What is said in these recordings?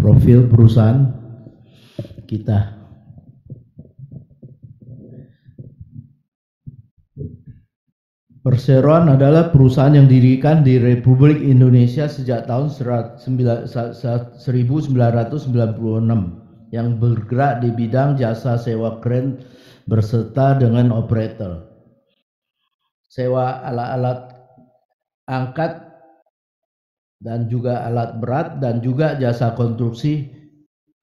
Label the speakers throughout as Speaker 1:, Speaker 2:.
Speaker 1: profil perusahaan kita. Perseroan adalah perusahaan yang didirikan di Republik Indonesia sejak tahun 1996 yang bergerak di bidang jasa sewa kren berserta dengan operator, sewa alat-alat angkat dan juga alat berat dan juga jasa konstruksi.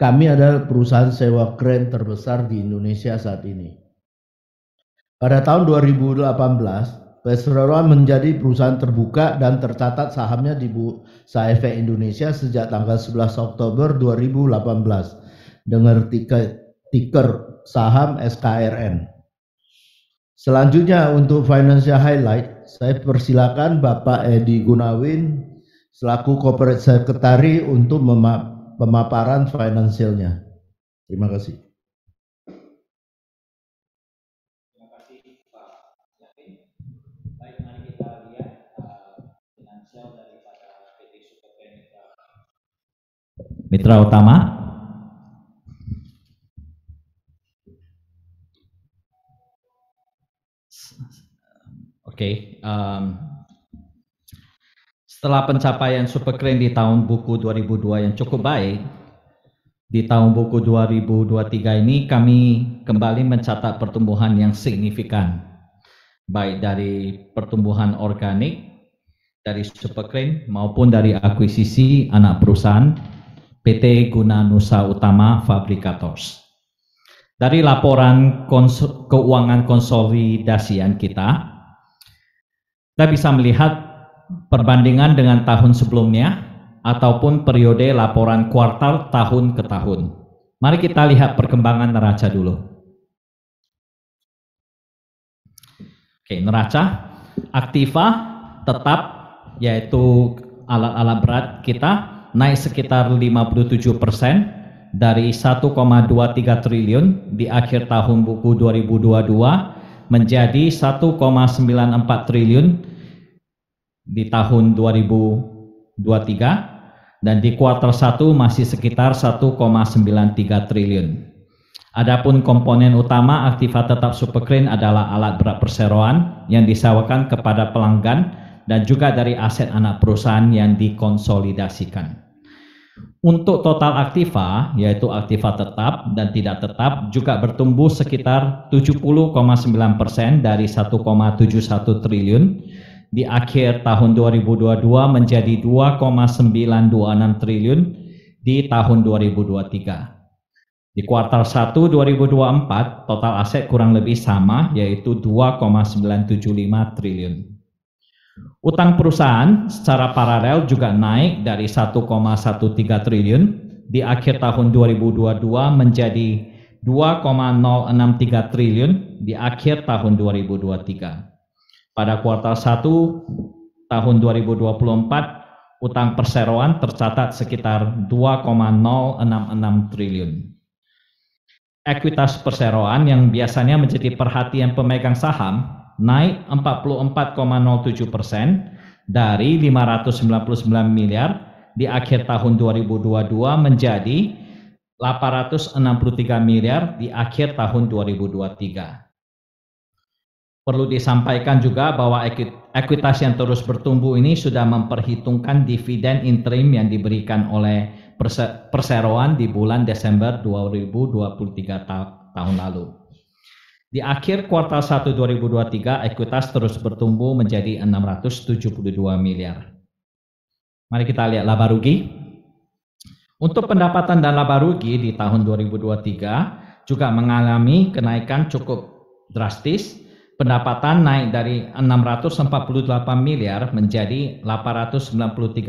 Speaker 1: Kami adalah perusahaan sewa kren terbesar di Indonesia saat ini. Pada tahun 2018, Perseroan menjadi perusahaan terbuka dan tercatat sahamnya di Bursa Efek Indonesia sejak tanggal 11 Oktober 2018 dengan tiker saham SKRN. Selanjutnya untuk financial highlight, saya persilakan Bapak Edi Gunawin selaku Corporate Secretary untuk pemaparan finansialnya. Terima kasih.
Speaker 2: Mitra utama. Oke, setelah pencapaian Super Keren di tahun buku 2002 yang cukup baik, di tahun buku 2023 ini kami kembali mencatat pertumbuhan yang signifikan, baik dari pertumbuhan organik dari Super Keren maupun dari akuisisi anak perusahaan PT Guna Nusa Utama Fabricators. Dari laporan keuangan konsolidasian kita bisa melihat perbandingan dengan tahun sebelumnya ataupun periode laporan kuartal tahun ke tahun. Mari kita lihat perkembangan neraca dulu. Oke, neraca aktiva tetap, yaitu alat-alat berat kita naik sekitar 57% dari 1,23 triliun di akhir tahun buku 2022 menjadi 1,94 triliun di tahun 2023 dan di kuartal 1 masih sekitar 1,93 triliun. Adapun komponen utama aktiva tetap Super Keren adalah alat berat perseroan yang disewakan kepada pelanggan dan juga dari aset anak perusahaan yang dikonsolidasikan. Untuk total aktiva, yaitu aktiva tetap dan tidak tetap, juga bertumbuh sekitar 70,9% dari 1,71 triliun di akhir tahun 2022 menjadi 2,926 triliun di tahun 2023. Di kuartal 1 2024, total aset kurang lebih sama, yaitu 2,975 triliun. Utang perusahaan secara paralel juga naik dari 1,13 triliun di akhir tahun 2022 menjadi 2,063 triliun di akhir tahun 2023. Pada kuartal 1 tahun 2024, utang perseroan tercatat sekitar 2,066 triliun. Ekuitas perseroan yang biasanya menjadi perhatian pemegang saham naik 44,07% dari 599 miliar di akhir tahun 2022 menjadi 863 miliar di akhir tahun 2023. Perlu disampaikan juga bahwa ekuitas yang terus bertumbuh ini sudah memperhitungkan dividen interim yang diberikan oleh perseroan di bulan Desember 2023 tahun lalu. Di akhir kuartal 1 2023, ekuitas terus bertumbuh menjadi 672 miliar. Mari kita lihat laba rugi. Untuk pendapatan dan laba rugi di tahun 2023 juga mengalami kenaikan cukup drastis. Pendapatan naik dari 648 miliar menjadi 893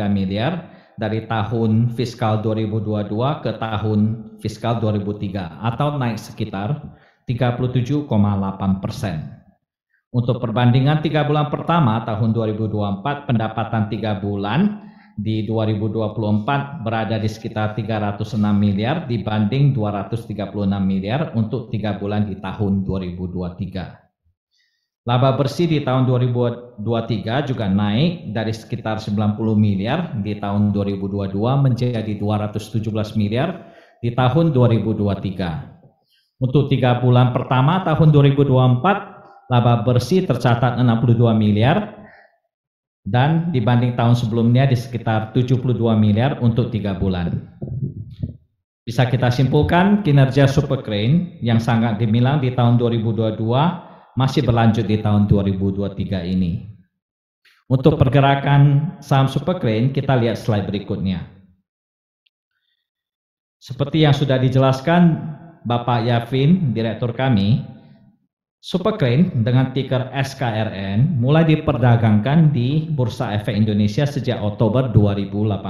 Speaker 2: miliar dari tahun fiskal 2022 ke tahun fiskal 2003 atau naik sekitar 37,8%. Untuk perbandingan 3 bulan pertama tahun 2024, pendapatan 3 bulan di 2024 berada di sekitar 306 miliar dibanding 236 miliar untuk 3 bulan di tahun 2023. Laba bersih di tahun 2023 juga naik dari sekitar 90 miliar di tahun 2022 menjadi 217 miliar di tahun 2023. Untuk 3 bulan pertama tahun 2024, laba bersih tercatat 62 miliar dan dibanding tahun sebelumnya di sekitar 72 miliar untuk 3 bulan. Bisa kita simpulkan kinerja Super Crane yang sangat gemilang di tahun 2022 masih berlanjut di tahun 2023 ini. Untuk pergerakan saham Super Crane, kita lihat slide berikutnya. Seperti yang sudah dijelaskan Bapak Yavin, direktur kami, Super Crane dengan ticker SKRN mulai diperdagangkan di Bursa Efek Indonesia sejak Oktober 2018.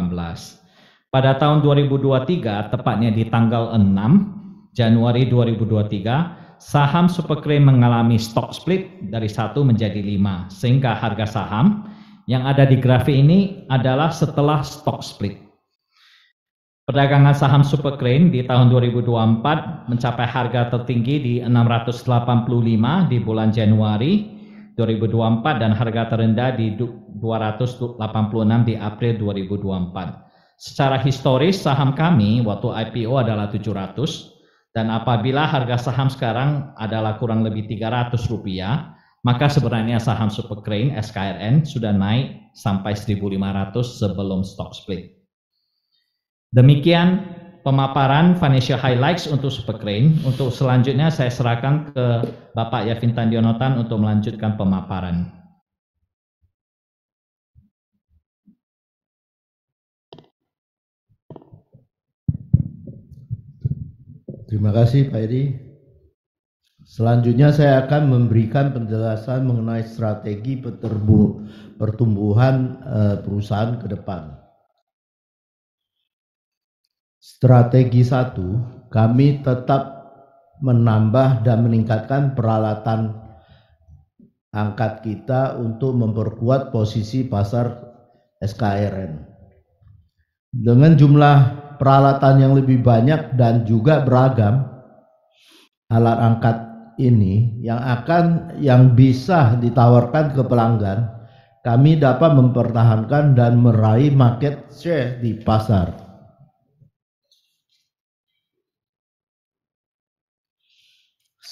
Speaker 2: Pada tahun 2023, tepatnya di tanggal 6 Januari 2023, saham Super Crane mengalami stock split dari 1 menjadi 5, sehingga harga saham yang ada di grafik ini adalah setelah stock split. Perdagangan saham Super Crane di tahun 2024 mencapai harga tertinggi di 685 di bulan Januari 2024 dan harga terendah di 286 di April 2024. Secara historis saham kami waktu IPO adalah 700 dan apabila harga saham sekarang adalah kurang lebih Rp300, maka sebenarnya saham Super Crane SKRN sudah naik sampai 1.500 sebelum stock split. Demikian pemaparan financial highlights untuk Super Crane. Untuk selanjutnya saya serahkan ke Bapak Yavin Tandionotan untuk melanjutkan pemaparan.
Speaker 1: Terima kasih Pak Edi. Selanjutnya saya akan memberikan penjelasan mengenai strategi pertumbuhan perusahaan ke depan. Strategi 1, kami tetap menambah dan meningkatkan peralatan angkat kita untuk memperkuat posisi pasar SKRN. Dengan jumlah peralatan yang lebih banyak dan juga beragam, alat angkat ini yang bisa ditawarkan ke pelanggan, kami dapat mempertahankan dan meraih market share di pasar.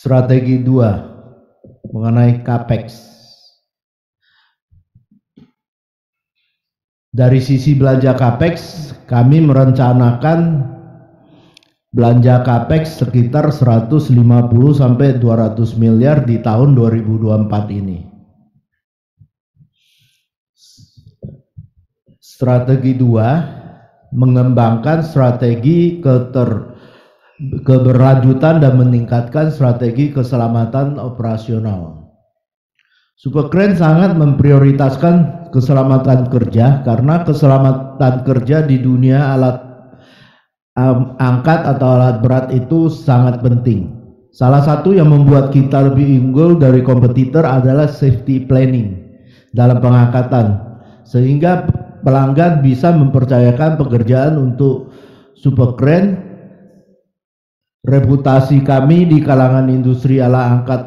Speaker 1: Strategi 2 mengenai CAPEX. Dari sisi belanja CAPEX, kami merencanakan belanja CAPEX sekitar 150 sampai 200 miliar di tahun 2024 ini. Strategi 2, mengembangkan strategi keberlanjutan dan meningkatkan strategi keselamatan operasional. Super Crane sangat memprioritaskan keselamatan kerja karena keselamatan kerja di dunia alat angkat atau alat berat itu sangat penting. Salah satu yang membuat kita lebih unggul dari kompetitor adalah safety planning dalam pengangkatan, sehingga pelanggan bisa mempercayakan pekerjaan untuk Super Crane. Reputasi kami di kalangan industri alat angkat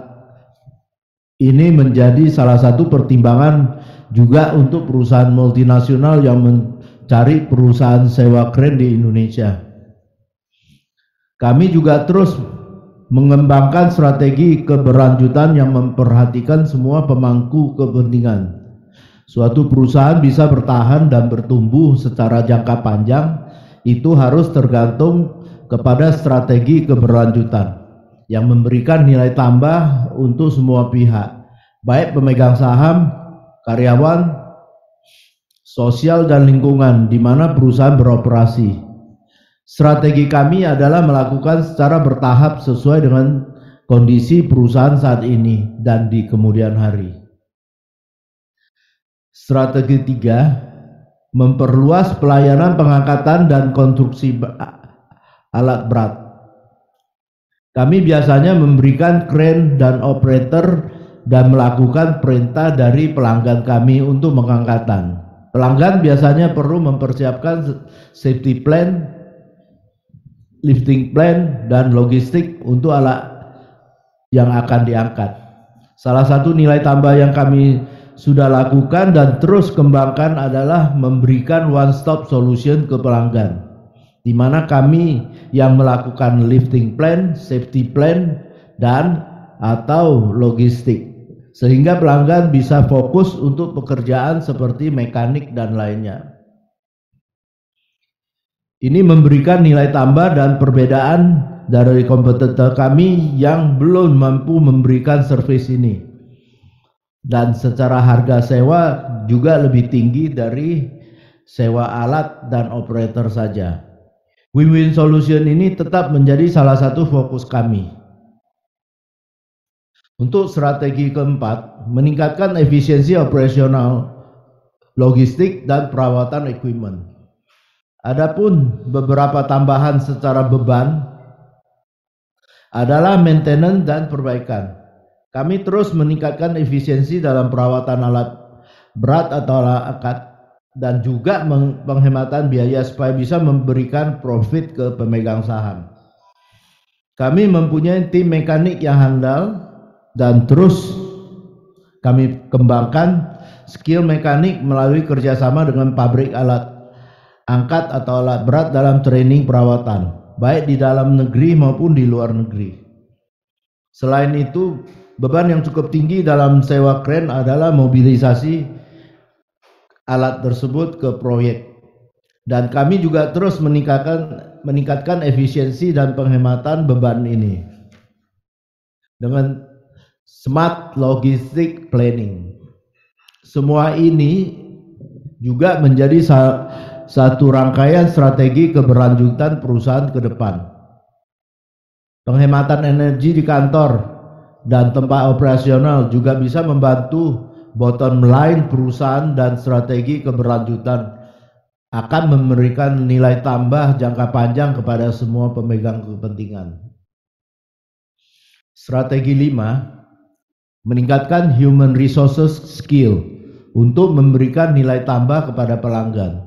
Speaker 1: ini menjadi salah satu pertimbangan juga untuk perusahaan multinasional yang mencari perusahaan sewa kren di Indonesia. Kami juga terus mengembangkan strategi keberlanjutan yang memperhatikan semua pemangku kepentingan. Suatu perusahaan bisa bertahan dan bertumbuh secara jangka panjang itu harus tergantung kepada strategi keberlanjutan yang memberikan nilai tambah untuk semua pihak, baik pemegang saham, karyawan, sosial dan lingkungan di mana perusahaan beroperasi. Strategi kami adalah melakukan secara bertahap sesuai dengan kondisi perusahaan saat ini dan di kemudian hari. Strategi 3, memperluas pelayanan pengangkatan dan konstruksi alat berat. Kami biasanya memberikan kren dan operator dan melakukan perintah dari pelanggan kami untuk pengangkatan. Pelanggan biasanya perlu mempersiapkan safety plan, lifting plan, dan logistik untuk alat yang akan diangkat. Salah satu nilai tambah yang kami sudah lakukan dan terus kembangkan adalah memberikan one stop solution ke pelanggan, di mana kami yang melakukan lifting plan, safety plan, dan atau logistik, sehingga pelanggan bisa fokus untuk pekerjaan seperti mekanik dan lainnya. Ini memberikan nilai tambah dan perbedaan dari kompetitor kami yang belum mampu memberikan servis ini. Dan secara harga sewa juga lebih tinggi dari sewa alat dan operator saja. Win-win solution ini tetap menjadi salah satu fokus kami. Untuk strategi keempat, meningkatkan efisiensi operasional, logistik, dan perawatan equipment. Adapun beberapa tambahan secara beban adalah maintenance dan perbaikan. Kami terus meningkatkan efisiensi dalam perawatan alat berat atau alat angkat dan juga penghematan biaya supaya bisa memberikan profit ke pemegang saham. Kami mempunyai tim mekanik yang handal dan terus kami kembangkan skill mekanik melalui kerjasama dengan pabrik alat angkat atau alat berat dalam training perawatan, baik di dalam negeri maupun di luar negeri. Selain itu, beban yang cukup tinggi dalam sewa kren adalah mobilisasi alat tersebut ke proyek. Dan kami juga terus meningkatkan efisiensi dan penghematan beban ini dengan smart logistic planning. Semua ini juga menjadi satu rangkaian strategi keberlanjutan perusahaan ke depan. Penghematan energi di kantor dan tempat operasional juga bisa membantu bottom line perusahaan dan strategi keberlanjutan akan memberikan nilai tambah jangka panjang kepada semua pemegang kepentingan. Strategi 5, meningkatkan human resources skill untuk memberikan nilai tambah kepada pelanggan.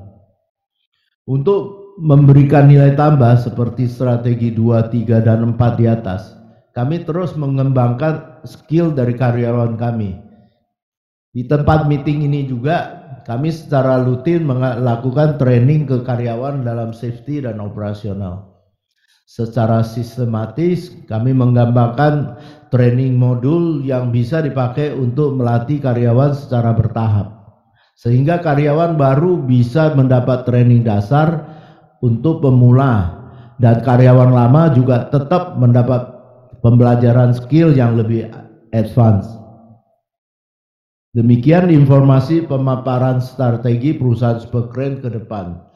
Speaker 1: Untuk memberikan nilai tambah seperti strategi 2, 3, dan 4 di atas, kami terus mengembangkan skill dari karyawan kami. Di tempat meeting ini juga kami secara rutin melakukan training ke karyawan dalam safety dan operasional. Secara sistematis kami mengembangkan training modul yang bisa dipakai untuk melatih karyawan secara bertahap, sehingga karyawan baru bisa mendapat training dasar untuk pemula dan karyawan lama juga tetap mendapat pembelajaran skill yang lebih advance. Demikian informasi pemaparan strategi perusahaan Superkren ke depan.